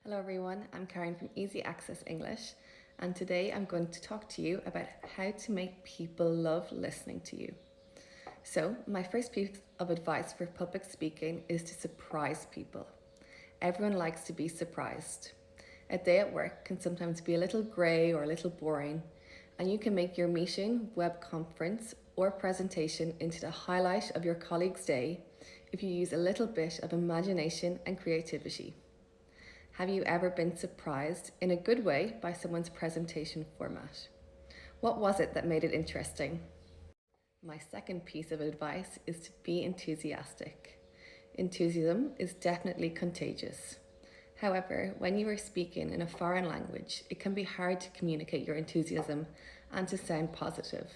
Hello everyone, I'm Karen from Easy Access English, and today I'm going to talk to you about how to make people love listening to you. So, my first piece of advice for public speaking is to surprise people. Everyone likes to be surprised. A day at work can sometimes be a little grey or a little boring, and you can make your meeting, web conference, or presentation into the highlight of your colleague's day if you use a little bit of imagination and creativity. Have you ever been surprised in a good way by someone's presentation format? What was it that made it interesting? My second piece of advice is to be enthusiastic. Enthusiasm is definitely contagious. However, when you are speaking in a foreign language, it can be hard to communicate your enthusiasm and to sound positive.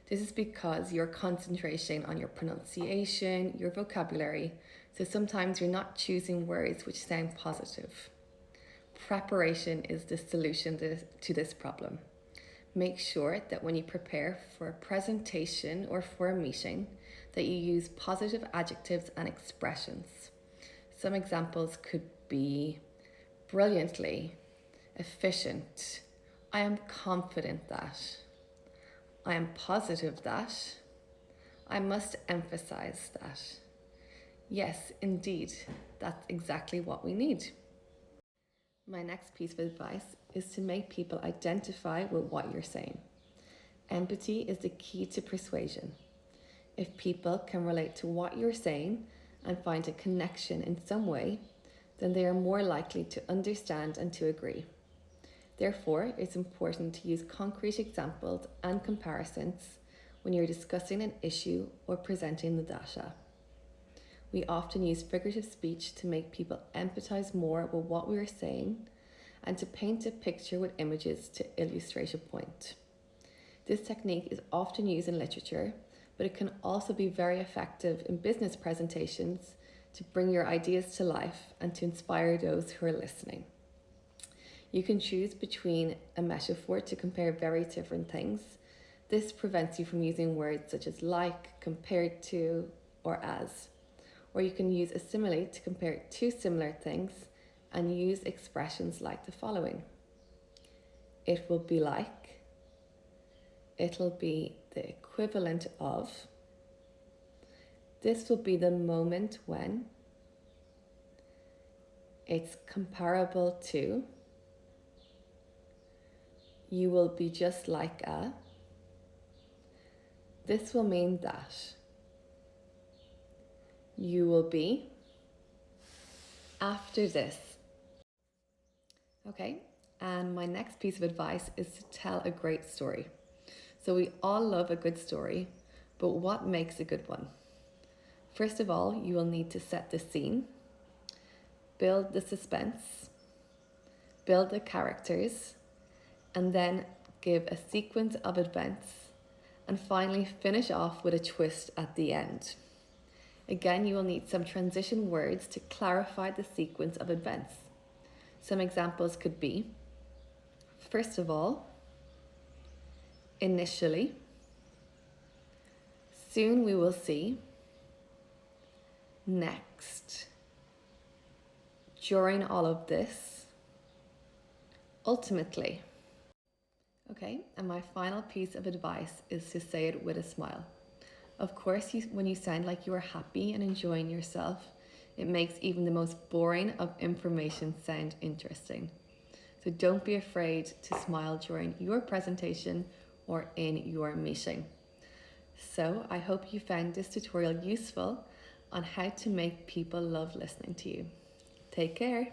This is because you're concentrating on your pronunciation, your vocabulary, so sometimes you're not choosing words which sound positive. Preparation is the solution to this problem. Make sure that when you prepare for a presentation or for a meeting, that you use positive adjectives and expressions. Some examples could be brilliantly, efficient, I am confident that, I am positive that, I must emphasize that. Yes, indeed, that's exactly what we need. My next piece of advice is to make people identify with what you're saying. Empathy is the key to persuasion. If people can relate to what you're saying and find a connection in some way, then they are more likely to understand and to agree. Therefore, it's important to use concrete examples and comparisons when you're discussing an issue or presenting the data. We often use figurative speech to make people empathize more with what we are saying and to paint a picture with images to illustrate a point. This technique is often used in literature, but it can also be very effective in business presentations to bring your ideas to life and to inspire those who are listening. You can choose between a metaphor to compare very different things. This prevents you from using words such as like, compared to, or as. Or you can use a simile to compare two similar things and use expressions like the following. It will be like, it'll be the equivalent of, this will be the moment when, it's comparable to, you will be just like a, this will mean that, you will be after this. Okay, and my next piece of advice is to tell a great story. So we all love a good story, but what makes a good one? First of all, you will need to set the scene, build the suspense, build the characters, and then give a sequence of events, and finally finish off with a twist at the end. Again, you will need some transition words to clarify the sequence of events. Some examples could be, first of all, initially, soon we will see, next, during all of this, ultimately. Okay, and my final piece of advice is to say it with a smile. Of course, when you sound like you are happy and enjoying yourself, it makes even the most boring of information sound interesting. So don't be afraid to smile during your presentation or in your meeting. So I hope you found this tutorial useful on how to make people love listening to you. Take care.